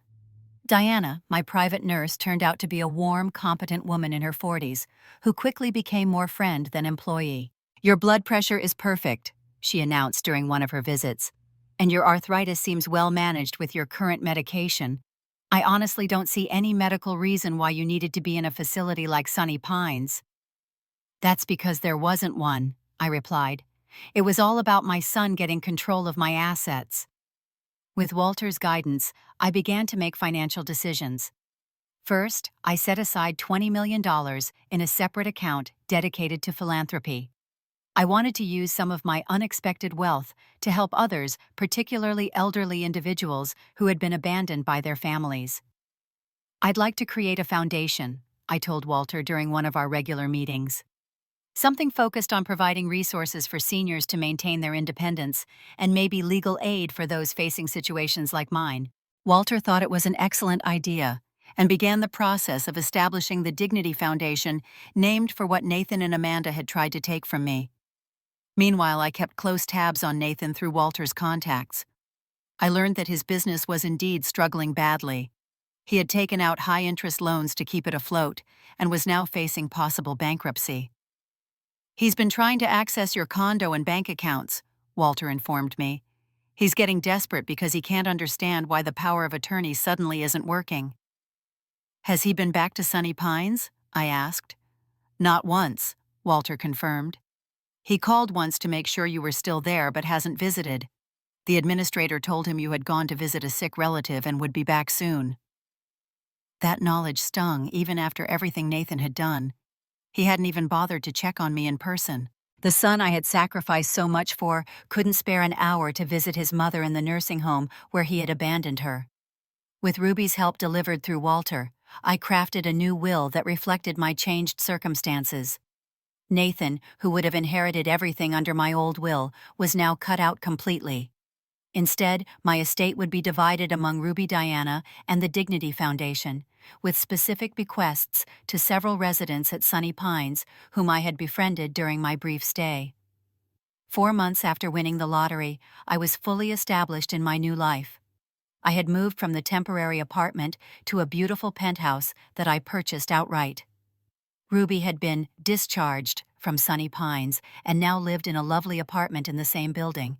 Diana, my private nurse, turned out to be a warm, competent woman in her 40s, who quickly became more friend than employee. Your blood pressure is perfect, she announced during one of her visits, and your arthritis seems well managed with your current medication. I honestly don't see any medical reason why you needed to be in a facility like Sunny Pines. That's because there wasn't one, I replied. It was all about my son getting control of my assets. With Walter's guidance, I began to make financial decisions. First, I set aside $20 million in a separate account dedicated to philanthropy. I wanted to use some of my unexpected wealth to help others, particularly elderly individuals who had been abandoned by their families. I'd like to create a foundation, I told Walter during one of our regular meetings. Something focused on providing resources for seniors to maintain their independence and maybe legal aid for those facing situations like mine. Walter thought it was an excellent idea and began the process of establishing the Dignity Foundation, named for what Nathan and Amanda had tried to take from me. Meanwhile, I kept close tabs on Nathan through Walter's contacts. I learned that his business was indeed struggling badly. He had taken out high-interest loans to keep it afloat and was now facing possible bankruptcy. "He's been trying to access your condo and bank accounts," Walter informed me. "He's getting desperate because he can't understand why the power of attorney suddenly isn't working." "Has he been back to Sunny Pines?" I asked. "Not once," Walter confirmed. "He called once to make sure you were still there but hasn't visited. The administrator told him you had gone to visit a sick relative and would be back soon." That knowledge stung even after everything Nathan had done. He hadn't even bothered to check on me in person. The son I had sacrificed so much for couldn't spare an hour to visit his mother in the nursing home where he had abandoned her. With Ruby's help delivered through Walter, I crafted a new will that reflected my changed circumstances. Nathan, who would have inherited everything under my old will, was now cut out completely. Instead, my estate would be divided among Ruby Diana and the Dignity Foundation, with specific bequests to several residents at Sunny Pines whom I had befriended during my brief stay. 4 months after winning the lottery, I was fully established in my new life. I had moved from the temporary apartment to a beautiful penthouse that I purchased outright. Ruby had been discharged from Sunny Pines and now lived in a lovely apartment in the same building.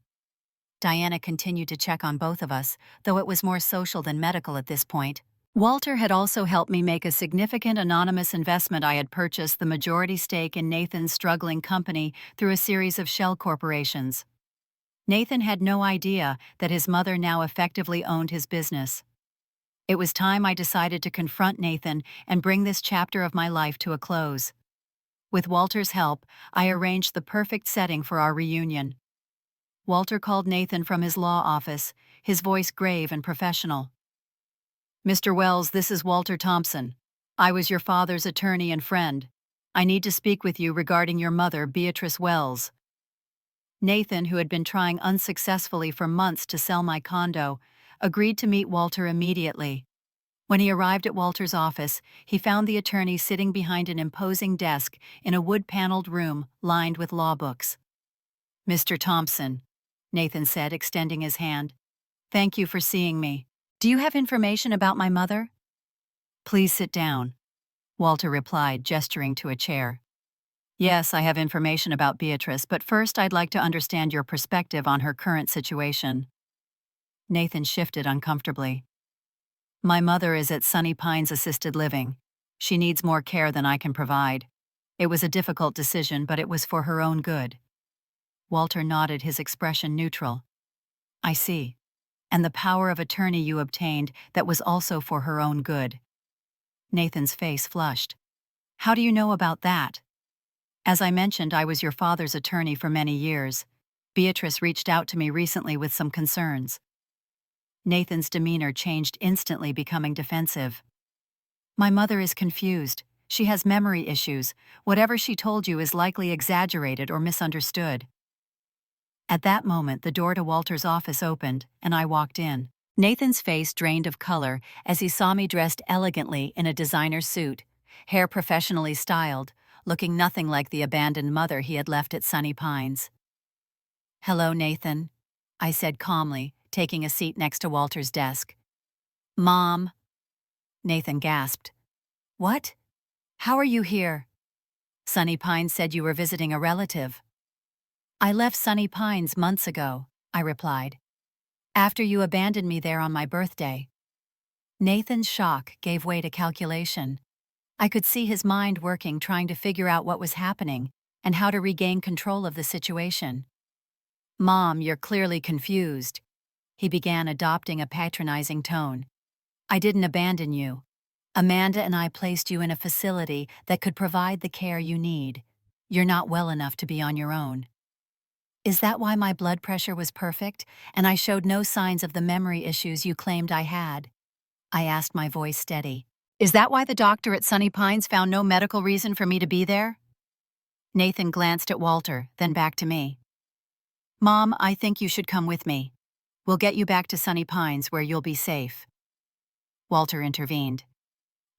Diana continued to check on both of us, though it was more social than medical at this point. Walter had also helped me make a significant anonymous investment. I had purchased the majority stake in Nathan's struggling company through a series of shell corporations. Nathan had no idea that his mother now effectively owned his business. It was time I decided to confront Nathan and bring this chapter of my life to a close. With Walter's help, I arranged the perfect setting for our reunion. Walter called Nathan from his law office, his voice grave and professional. "Mr. Wells, this is Walter Thompson. I was your father's attorney and friend. I need to speak with you regarding your mother, Beatrice Wells." Nathan, who had been trying unsuccessfully for months to sell my condo, agreed to meet Walter immediately. When he arrived at Walter's office, he found the attorney sitting behind an imposing desk in a wood-paneled room lined with law books. "Mr. Thompson," Nathan said, extending his hand. "Thank you for seeing me. Do you have information about my mother?" "Please sit down," Walter replied, gesturing to a chair. "Yes, I have information about Beatrice, but first I'd like to understand your perspective on her current situation." Nathan shifted uncomfortably. "My mother is at Sunny Pines Assisted Living. She needs more care than I can provide. It was a difficult decision, but it was for her own good." Walter nodded, his expression neutral. "I see. And the power of attorney you obtained, that was also for her own good." Nathan's face flushed. "How do you know about that?" "As I mentioned, I was your father's attorney for many years. Beatrice reached out to me recently with some concerns." Nathan's demeanor changed instantly, becoming defensive. "My mother is confused. She has memory issues. Whatever she told you is likely exaggerated or misunderstood." At that moment, the door to Walter's office opened, and I walked in. Nathan's face drained of color as he saw me dressed elegantly in a designer suit, hair professionally styled, looking nothing like the abandoned mother he had left at Sunny Pines. "Hello, Nathan," I said calmly, taking a seat next to Walter's desk. "Mom," Nathan gasped. "What? How are you here?" "Sunny Pines said you were visiting a relative." "I left Sunny Pines months ago," I replied, "after you abandoned me there on my birthday." Nathan's shock gave way to calculation. I could see his mind working, trying to figure out what was happening and how to regain control of the situation. "Mom, you're clearly confused," he began, adopting a patronizing tone. "I didn't abandon you. Amanda and I placed you in a facility that could provide the care you need. You're not well enough to be on your own." "Is that why my blood pressure was perfect, and I showed no signs of the memory issues you claimed I had?" I asked, my voice steady. "Is that why the doctor at Sunny Pines found no medical reason for me to be there?" Nathan glanced at Walter, then back to me. "Mom, I think you should come with me. We'll get you back to Sunny Pines where you'll be safe." Walter intervened.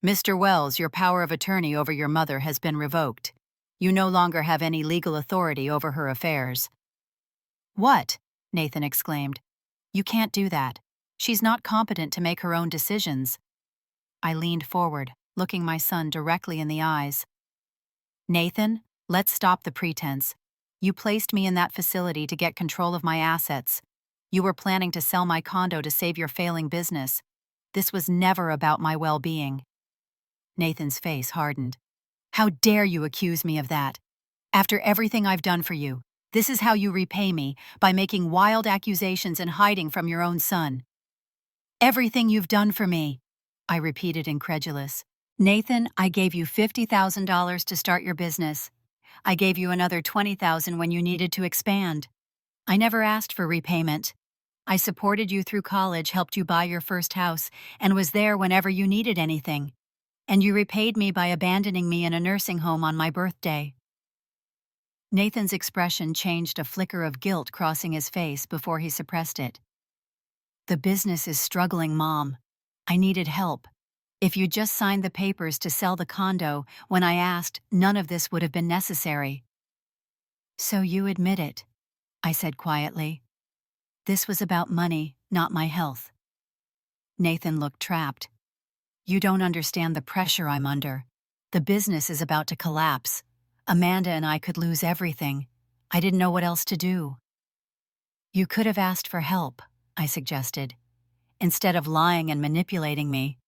"Mr. Wells, your power of attorney over your mother has been revoked. You no longer have any legal authority over her affairs." "What?" Nathan exclaimed. "You can't do that. She's not competent to make her own decisions." I leaned forward, looking my son directly in the eyes. "Nathan, let's stop the pretense. You placed me in that facility to get control of my assets. You were planning to sell my condo to save your failing business. This was never about my well-being." Nathan's face hardened. "How dare you accuse me of that? After everything I've done for you, this is how you repay me, by making wild accusations and hiding from your own son." "Everything you've done for me," I repeated, incredulous. "Nathan, I gave you $50,000 to start your business. I gave you another $20,000 when you needed to expand. I never asked for repayment. I supported you through college, helped you buy your first house, and was there whenever you needed anything. And you repaid me by abandoning me in a nursing home on my birthday." Nathan's expression changed, a flicker of guilt crossing his face before he suppressed it. "The business is struggling, Mom. I needed help. If you just signed the papers to sell the condo when I asked, none of this would have been necessary." "So you admit it," I said quietly. "This was about money, not my health." Nathan looked trapped. "You don't understand the pressure I'm under. The business is about to collapse. Amanda and I could lose everything. I didn't know what else to do." "You could have asked for help," I suggested, "instead of lying and manipulating me."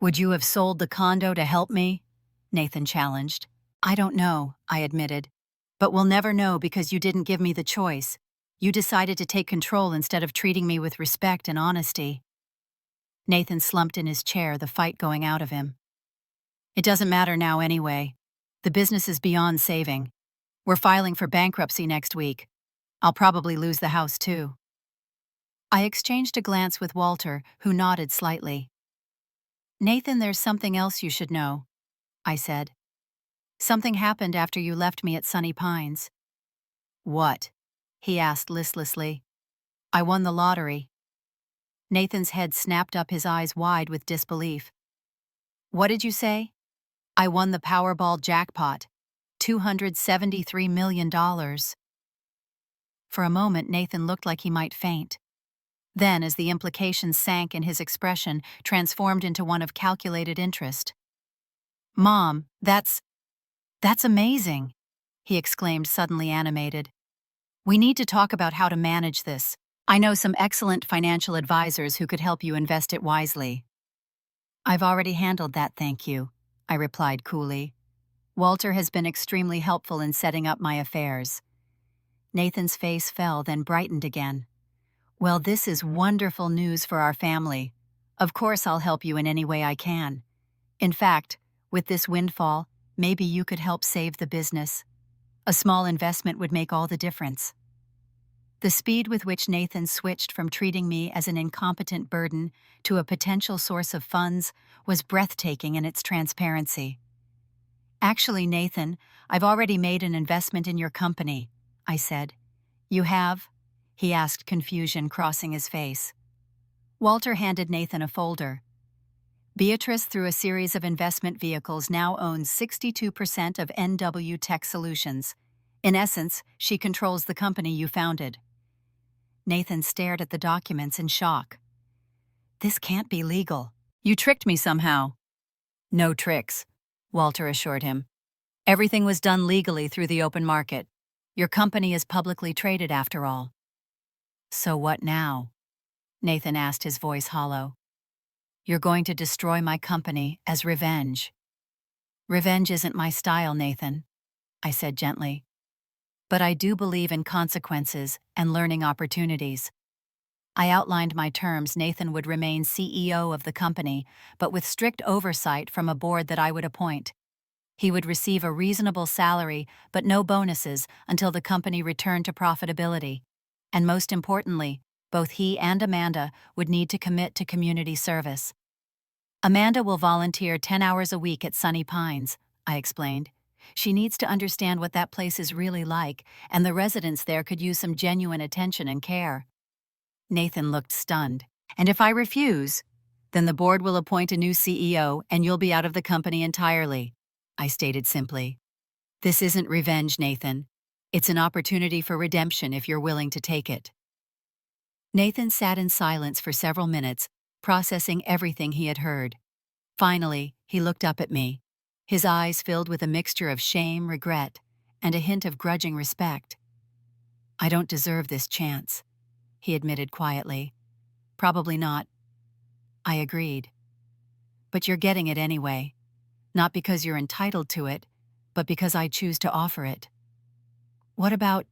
"Would you have sold the condo to help me?" Nathan challenged. "I don't know," I admitted. "But we'll never know because you didn't give me the choice. You decided to take control instead of treating me with respect and honesty." Nathan slumped in his chair, the fight going out of him. "It doesn't matter now anyway. The business is beyond saving. We're filing for bankruptcy next week. I'll probably lose the house too." I exchanged a glance with Walter, who nodded slightly. "Nathan, there's something else you should know," I said. "Something happened after you left me at Sunny Pines." "What?" he asked listlessly. "I won the lottery." Nathan's head snapped up, his eyes wide with disbelief. "What did you say?" "I won the Powerball jackpot. $273 million. For a moment, Nathan looked like he might faint. Then, as the implication sank in his expression, transformed into one of calculated interest. "Mom, that's amazing," he exclaimed, suddenly animated. "We need to talk about how to manage this. I know some excellent financial advisors who could help you invest it wisely." "I've already handled that, thank you," I replied coolly. "Walter has been extremely helpful in setting up my affairs." Nathan's face fell, then brightened again. "Well, this is wonderful news for our family. Of course I'll help you in any way I can. In fact, with this windfall, maybe you could help save the business. A small investment would make all the difference." The speed with which Nathan switched from treating me as an incompetent burden to a potential source of funds was breathtaking in its transparency. "Actually, Nathan, I've already made an investment in your company," I said. "You have?" he asked, confusion crossing his face. Walter handed Nathan a folder. "Beatrice, through a series of investment vehicles, now owns 62% of NW Tech Solutions. In essence, she controls the company you founded." Nathan stared at the documents in shock. "This can't be legal. You tricked me somehow." "No tricks," Walter assured him. "Everything was done legally through the open market. Your company is publicly traded after all." "So what now?" Nathan asked, his voice hollow. "You're going to destroy my company as revenge." "Revenge isn't my style, Nathan," I said gently. "But I do believe in consequences and learning opportunities." I outlined my terms. Nathan would remain CEO of the company, but with strict oversight from a board that I would appoint. He would receive a reasonable salary, but no bonuses until the company returned to profitability. And most importantly, both he and Amanda would need to commit to community service. "Amanda will volunteer 10 hours a week at Sunny Pines," I explained. "She needs to understand what that place is really like, and the residents there could use some genuine attention and care." Nathan looked stunned. "And if I refuse, then the board will appoint a new CEO and you'll be out of the company entirely," I stated simply. This isn't revenge, Nathan. It's an opportunity for redemption if you're willing to take it. Nathan sat in silence for several minutes, processing everything he had heard. Finally, he looked up at me, his eyes filled with a mixture of shame, regret, and a hint of grudging respect. "I don't deserve this chance," he admitted quietly. "Probably not." I agreed. "But you're getting it anyway. Not because you're entitled to it, but because I choose to offer it." "What about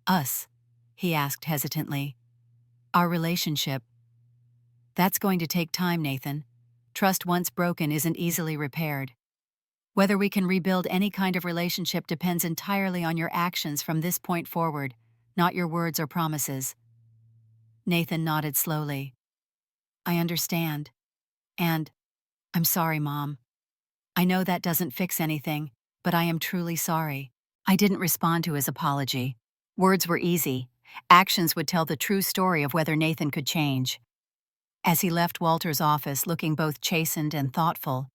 us?" he asked hesitantly. "Our relationship." "That's going to take time, Nathan. Trust once broken isn't easily repaired. Whether we can rebuild any kind of relationship depends entirely on your actions from this point forward, not your words or promises." Nathan nodded slowly. "I understand. And I'm sorry, Mom. I know that doesn't fix anything, but I am truly sorry." I didn't respond to his apology. Words were easy. Actions would tell the true story of whether Nathan could change. As he left Walter's office looking both chastened and thoughtful,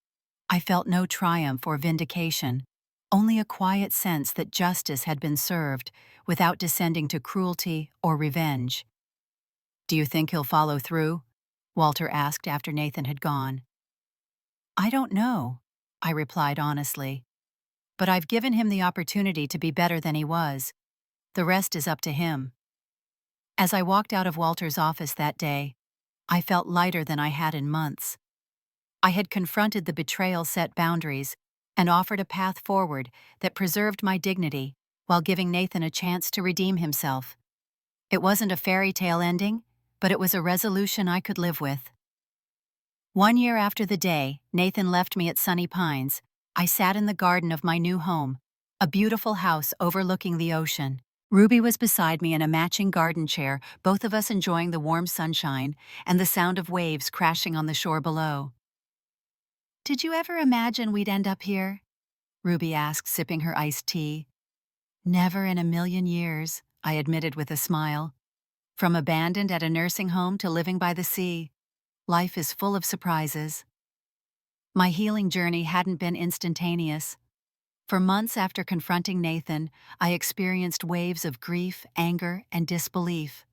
I felt no triumph or vindication, only a quiet sense that justice had been served without descending to cruelty or revenge. "Do you think he'll follow through?" Walter asked after Nathan had gone. "I don't know," I replied honestly. "But I've given him the opportunity to be better than he was. The rest is up to him." As I walked out of Walter's office that day, I felt lighter than I had in months. I had confronted the betrayal, set boundaries, and offered a path forward that preserved my dignity while giving Nathan a chance to redeem himself. It wasn't a fairy tale ending, but it was a resolution I could live with. 1 year after the day Nathan left me at Sunny Pines, I sat in the garden of my new home, a beautiful house overlooking the ocean. Ruby was beside me in a matching garden chair, both of us enjoying the warm sunshine and the sound of waves crashing on the shore below. "Did you ever imagine we'd end up here?" Ruby asked, sipping her iced tea. "Never in a million years," I admitted with a smile. "From abandoned at a nursing home to living by the sea, life is full of surprises." My healing journey hadn't been instantaneous. For months after confronting Nathan, I experienced waves of grief, anger, and disbelief.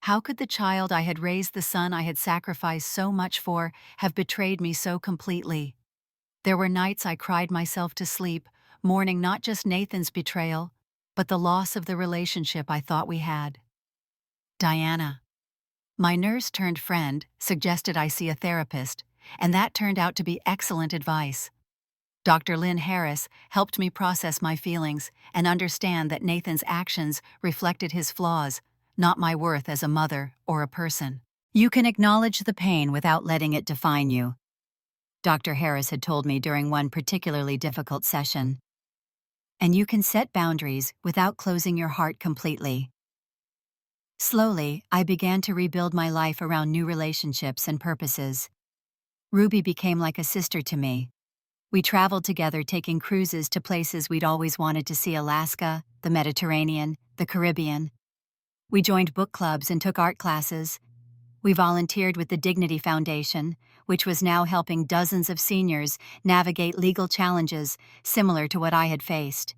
How could the child I had raised, the son I had sacrificed so much for, have betrayed me so completely? There were nights I cried myself to sleep, mourning not just Nathan's betrayal, but the loss of the relationship I thought we had. Diana, my nurse-turned-friend, suggested I see a therapist, and that turned out to be excellent advice. Dr. Lynn Harris helped me process my feelings and understand that Nathan's actions reflected his flaws, not my worth as a mother or a person. "You can acknowledge the pain without letting it define you," Dr. Harris had told me during one particularly difficult session. "And you can set boundaries without closing your heart completely." Slowly, I began to rebuild my life around new relationships and purposes. Ruby became like a sister to me. We traveled together, taking cruises to places we'd always wanted to see: Alaska, the Mediterranean, the Caribbean. We joined book clubs and took art classes. We volunteered with the Dignity Foundation, which was now helping dozens of seniors navigate legal challenges similar to what I had faced.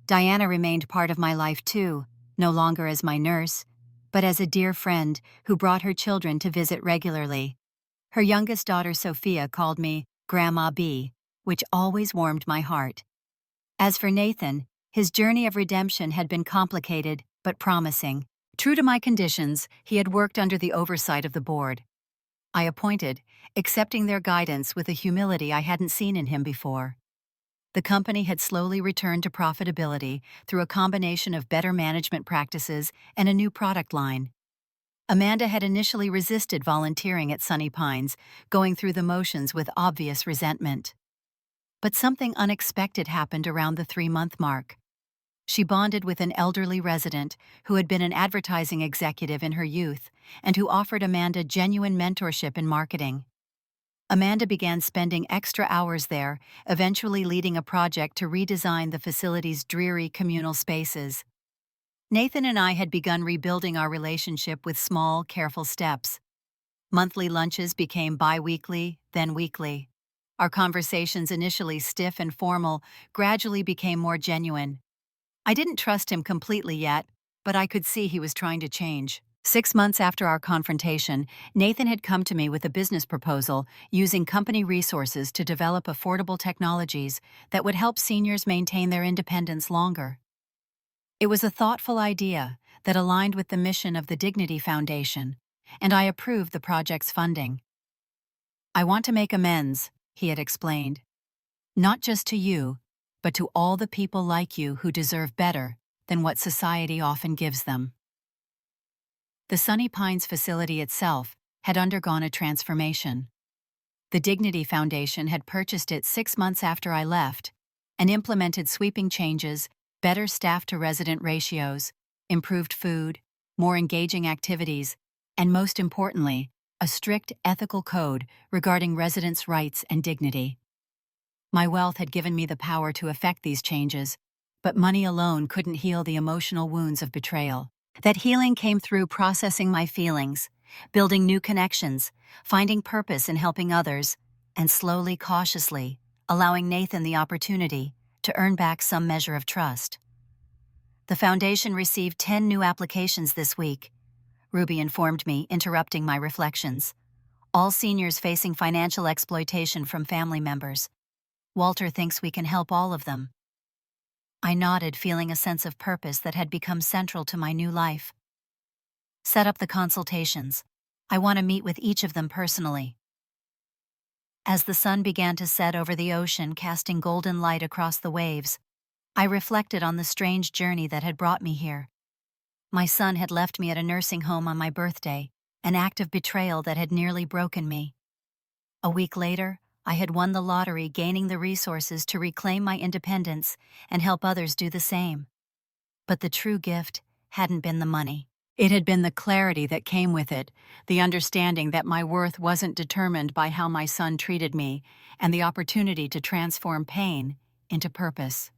Diana remained part of my life too, no longer as my nurse, but as a dear friend who brought her children to visit regularly. Her youngest daughter, Sophia, called me Grandma B, which always warmed my heart. As for Nathan, his journey of redemption had been complicated but promising. True to my conditions, he had worked under the oversight of the board I appointed, accepting their guidance with a humility I hadn't seen in him before. The company had slowly returned to profitability through a combination of better management practices and a new product line. Amanda had initially resisted volunteering at Sunny Pines, going through the motions with obvious resentment. But something unexpected happened around the 3-month mark. She bonded with an elderly resident who had been an advertising executive in her youth and who offered Amanda genuine mentorship in marketing. Amanda began spending extra hours there, eventually leading a project to redesign the facility's dreary communal spaces. Nathan and I had begun rebuilding our relationship with small, careful steps. Monthly lunches became bi-weekly, then weekly. Our conversations, initially stiff and formal, gradually became more genuine. I didn't trust him completely yet, but I could see he was trying to change. 6 months after our confrontation, Nathan had come to me with a business proposal using company resources to develop affordable technologies that would help seniors maintain their independence longer. It was a thoughtful idea that aligned with the mission of the Dignity Foundation, and I approved the project's funding. "I want to make amends," he had explained, "not just to you, but to all the people like you who deserve better than what society often gives them." The Sunny Pines facility itself had undergone a transformation. The Dignity Foundation had purchased it 6 months after I left and implemented sweeping changes, better staff-to-resident ratios, improved food, more engaging activities, and most importantly, a strict ethical code regarding residents' rights and dignity. My wealth had given me the power to effect these changes, but money alone couldn't heal the emotional wounds of betrayal. That healing came through processing my feelings, building new connections, finding purpose in helping others, and slowly, cautiously, allowing Nathan the opportunity to earn back some measure of trust. The foundation received 10 new applications this week, Ruby informed me, interrupting my reflections. All seniors facing financial exploitation from family members. Walter thinks we can help all of them. I nodded, feeling a sense of purpose that had become central to my new life. Set up the consultations. I want to meet with each of them personally. As the sun began to set over the ocean, casting golden light across the waves, I reflected on the strange journey that had brought me here. My son had left me at a nursing home on my birthday, an act of betrayal that had nearly broken me. A week later, I had won the lottery, gaining the resources to reclaim my independence and help others do the same. But the true gift hadn't been the money. It had been the clarity that came with it, the understanding that my worth wasn't determined by how my son treated me, and the opportunity to transform pain into purpose.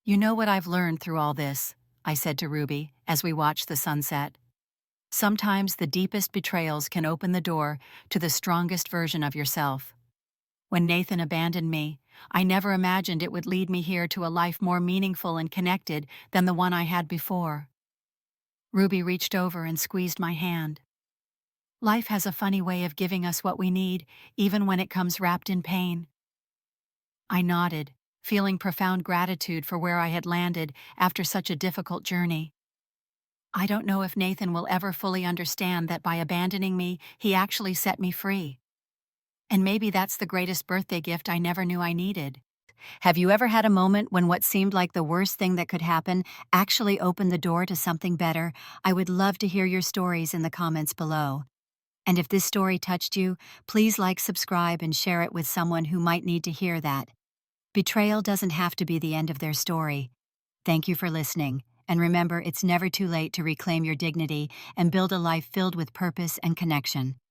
"You know what I've learned through all this," I said to Ruby as we watched the sunset. "Sometimes the deepest betrayals can open the door to the strongest version of yourself. When Nathan abandoned me, I never imagined it would lead me here to a life more meaningful and connected than the one I had before." Ruby reached over and squeezed my hand. "Life has a funny way of giving us what we need, even when it comes wrapped in pain." I nodded, feeling profound gratitude for where I had landed after such a difficult journey. I don't know if Nathan will ever fully understand that by abandoning me, he actually set me free. And maybe that's the greatest birthday gift I never knew I needed. Have you ever had a moment when what seemed like the worst thing that could happen actually opened the door to something better? I would love to hear your stories in the comments below. And if this story touched you, please like, subscribe, and share it with someone who might need to hear that. Betrayal doesn't have to be the end of their story. Thank you for listening, and remember, it's never too late to reclaim your dignity and build a life filled with purpose and connection.